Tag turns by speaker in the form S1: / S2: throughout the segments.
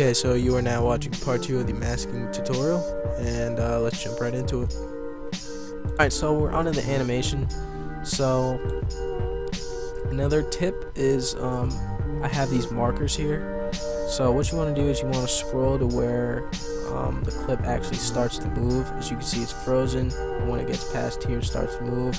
S1: Okay, so you are now watching part 2 of the masking tutorial, and let's jump right into it. Alright, so we're on to the animation. So another tip is I have these markers here. So what you want to do is you want to scroll to where the clip actually starts to move. As you can see, it's frozen, and when it gets past here it starts to move.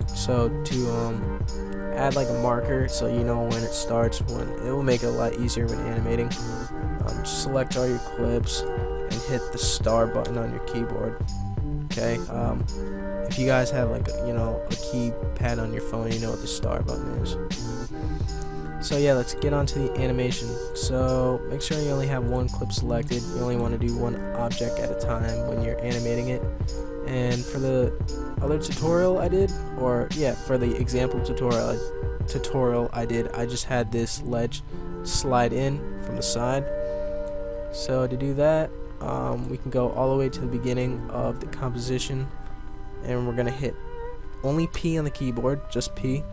S1: So to add like a marker so you know when it starts, when it will make it a lot easier when animating. Just select all your clips and hit the star button on your keyboard. Okay, if you guys have like a keypad on your phone, you know what the star button is. So yeah, let's get on to the animation. So make sure you only have one clip selected. You only want to do one object at a time when you're animating it. And for the other tutorial I did, for the example tutorial I did, I just had this ledge slide in from the side. So to do that, we can go all the way to the beginning of the composition, and we're gonna hit only P on the keyboard, just P.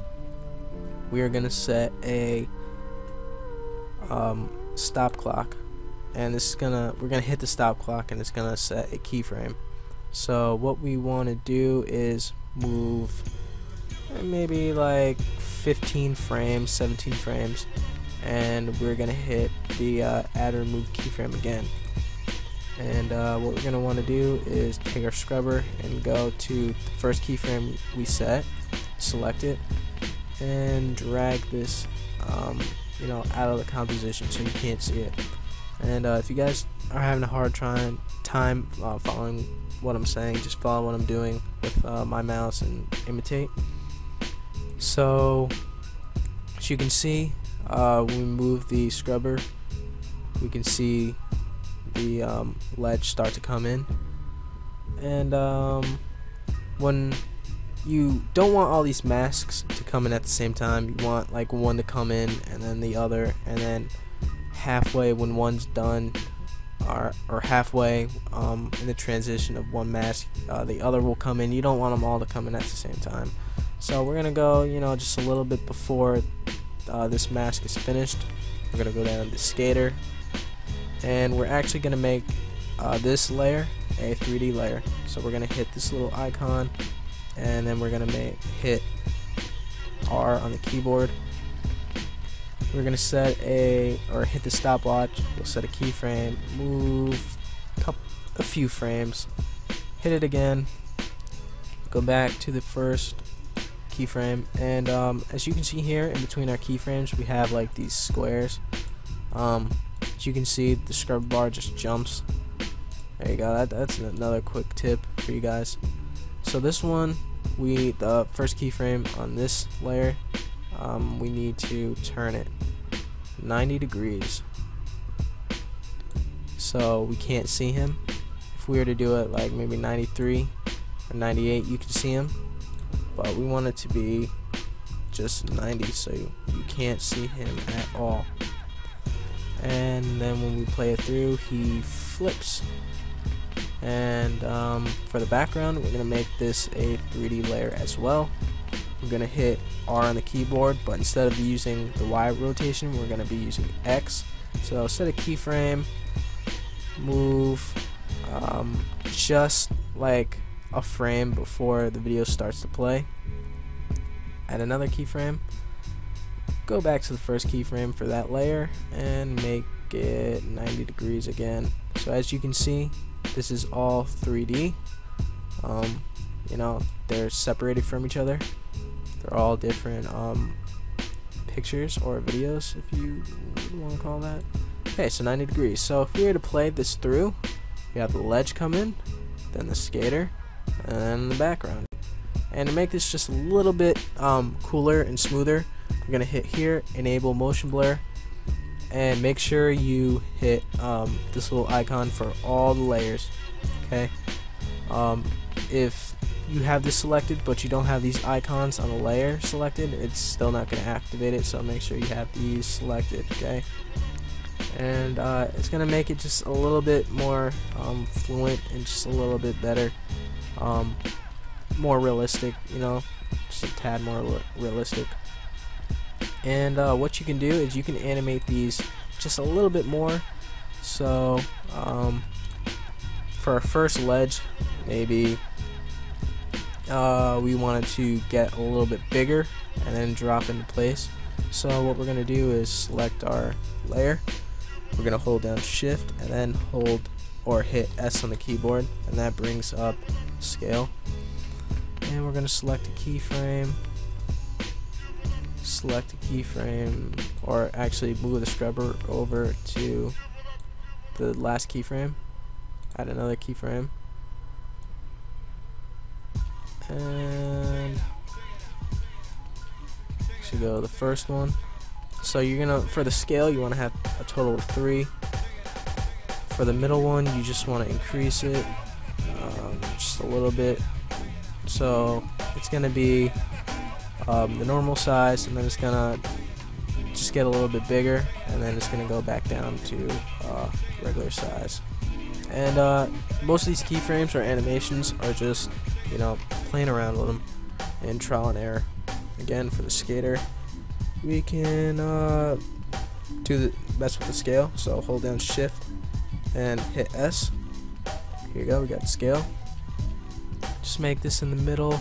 S1: We are gonna set a stop clock, and we're gonna hit the stop clock, and it's gonna set a keyframe. So what we want to do is move maybe like 15 frames, 17 frames, and we're gonna hit the add or remove keyframe again. And what we're gonna want to do is take our scrubber and go to the first keyframe we set, select it, and drag this out of the composition so you can't see it. And if you guys are having a hard time following what I'm saying, just follow what I'm doing with my mouse and imitate. So as you can see, when we move the scrubber, we can see the ledge start to come in. And when you don't want all these masks to come in at the same time, you want like one to come in and then the other, and then halfway when one's done, or halfway in the transition of one mask, the other will come in. You don't want them all to come in at the same time. So we're gonna go just a little bit before this mask is finished. We're gonna go down to skater, and we're actually gonna make this layer a 3D layer. So we're gonna hit this little icon, and then we're gonna hit R on the keyboard. We're gonna hit the stopwatch. We'll set a keyframe, move a few frames, hit it again, go back to the first keyframe, and as you can see here, in between our keyframes we have like these squares. As you can see, the scrub bar just jumps. There you go. That's another quick tip for you guys. So this one, the first keyframe on this layer, we need to turn it 90 degrees so we can't see him. If we were to do it like maybe 93 or 98, you can see him, but we want it to be just 90 so you can't see him at all. And then when we play it through, he flips. And for the background, we're gonna make this a 3D layer as well. We're gonna hit R on the keyboard, but instead of using the Y rotation, we're gonna be using X. So set a keyframe, move just like a frame before the video starts to play. Add another keyframe, go back to the first keyframe for that layer, and make it 90 degrees again. So as you can see, this is all 3D. They're separated from each other. They're all different pictures or videos, if you want to call that. Okay, so 90 degrees. So if we were to play this through, we have the ledge come in, then the skater, and then the background. And to make this just a little bit cooler and smoother, we're gonna hit here, enable motion blur, and make sure you hit this little icon for all the layers. Okay, if you have this selected but you don't have these icons on the layer selected, it's still not going to activate it, so make sure you have these selected. Okay, and it's going to make it just a little bit more fluent and just a little bit better, more realistic, just a tad more realistic. And what you can do is you can animate these just a little bit more. So for our first ledge, maybe we wanted to get a little bit bigger and then drop into place. So what we're going to do is select our layer. We're going to hold down shift and then hold or hit S on the keyboard, and that brings up scale. And we're going to select a keyframe, or actually move the scrubber over to the last keyframe, add another keyframe, and should go the first one. So you're gonna, for the scale, you want to have a total of 3. For the middle one, you just want to increase it just a little bit. So it's gonna be the normal size, and then it's gonna just get a little bit bigger, and then it's gonna go back down to regular size. And most of these keyframes or animations are just, you know, playing around with them and trial and error. Again, for the skater, we can mess with the scale. So hold down shift and hit S. Here you go, we got the scale. Just make this in the middle.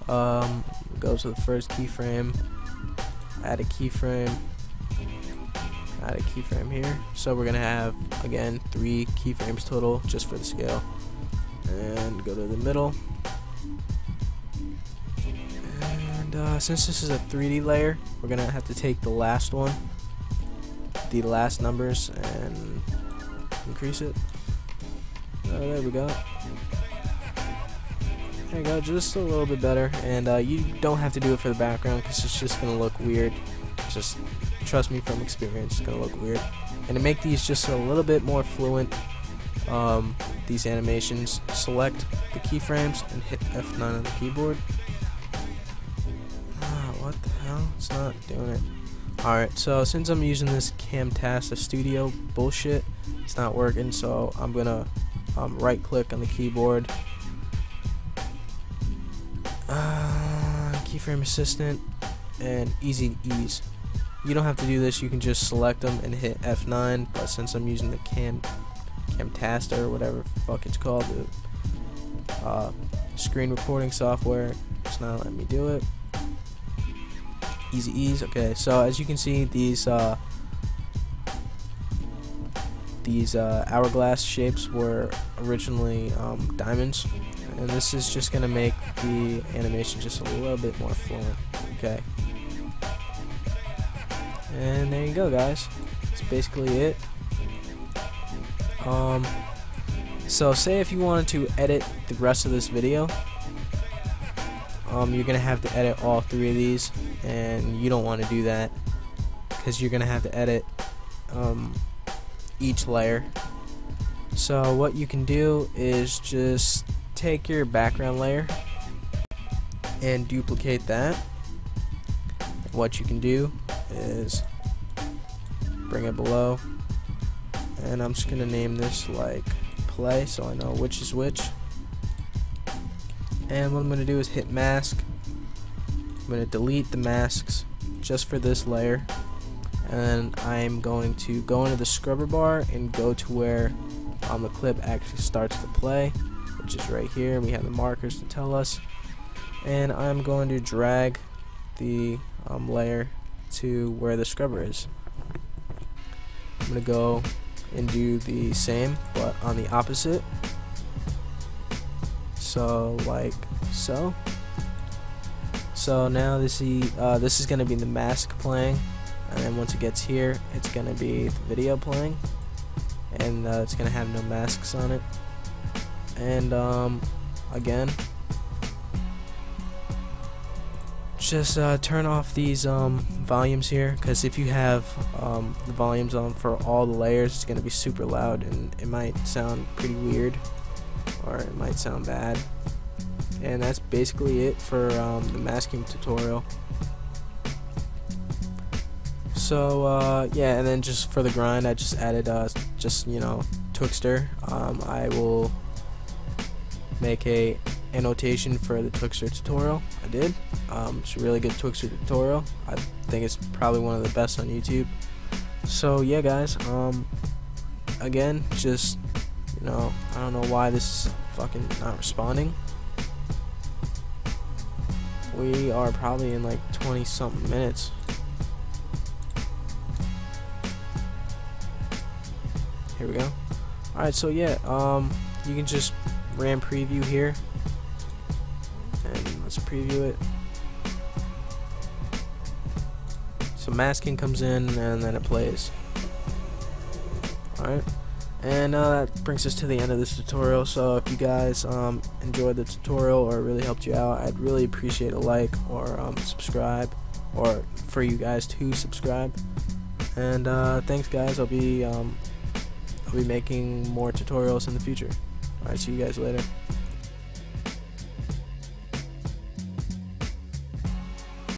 S1: Go to the first keyframe, add a keyframe here. So we're gonna have, again, 3 keyframes total just for the scale. And go to the middle. And since this is a 3D layer, we're gonna have to take the last one, the last numbers, and increase it. Oh, there we go. There you go, just a little bit better. And you don't have to do it for the background because it's just gonna look weird. Just trust me from experience, it's gonna look weird. And to make these just a little bit more fluent, these animations, select the keyframes and hit F9 on the keyboard. What the hell? It's not doing it. Alright, so since I'm using this Camtasia Studio bullshit, it's not working, so I'm gonna right click on the keyboard, keyframe assistant, and easy ease. You don't have to do this, you can just select them and hit F9, but since I'm using the Camtasia or whatever the fuck it's called, the screen recording software, it's not letting me do it. Easy ease. Okay, so as you can see, these hourglass shapes were originally diamonds, and this is just gonna make the animation just a little bit more fluent. Okay, and there you go, guys. That's basically it. So say if you wanted to edit the rest of this video, you're gonna have to edit all 3 of these, and you don't want to do that because you're gonna have to edit each layer. So what you can do is just take your background layer and duplicate that. What you can do is bring it below, and I'm just gonna name this like play so I know which is which. And what I'm going to do is hit mask. I'm going to delete the masks just for this layer, and then I'm going to go into the scrubber bar and go to where the clip actually starts to play, which is right here. We have the markers to tell us, and I'm going to drag the layer to where the scrubber is. I'm going to go and do the same but on the opposite. So like so. So now this is going to be the mask playing, and then once it gets here, it's going to be the video playing, and it's going to have no masks on it. And again, just turn off these volumes here, because if you have the volumes on for all the layers, it's going to be super loud and it might sound pretty weird, or it might sound bad. And that's basically it for the masking tutorial. So yeah, and then just for the grind, I just added just, you know, Twixtor. I will make a annotation for the Twixtor tutorial. I did. It's a really good Twixtor tutorial. I think it's probably one of the best on YouTube. So yeah, guys, again, just, you know, I don't know why this is fucking not responding. We are probably in like 20 something minutes. Here we go. Alright, so yeah, you can just RAM preview here, and let's preview it. So masking comes in and then it plays. Alright, and that brings us to the end of this tutorial. So if you guys enjoyed the tutorial or really helped you out, I'd really appreciate a like or subscribe, or for you guys to subscribe. And thanks guys, I'll be making more tutorials in the future. Alright, see you guys later.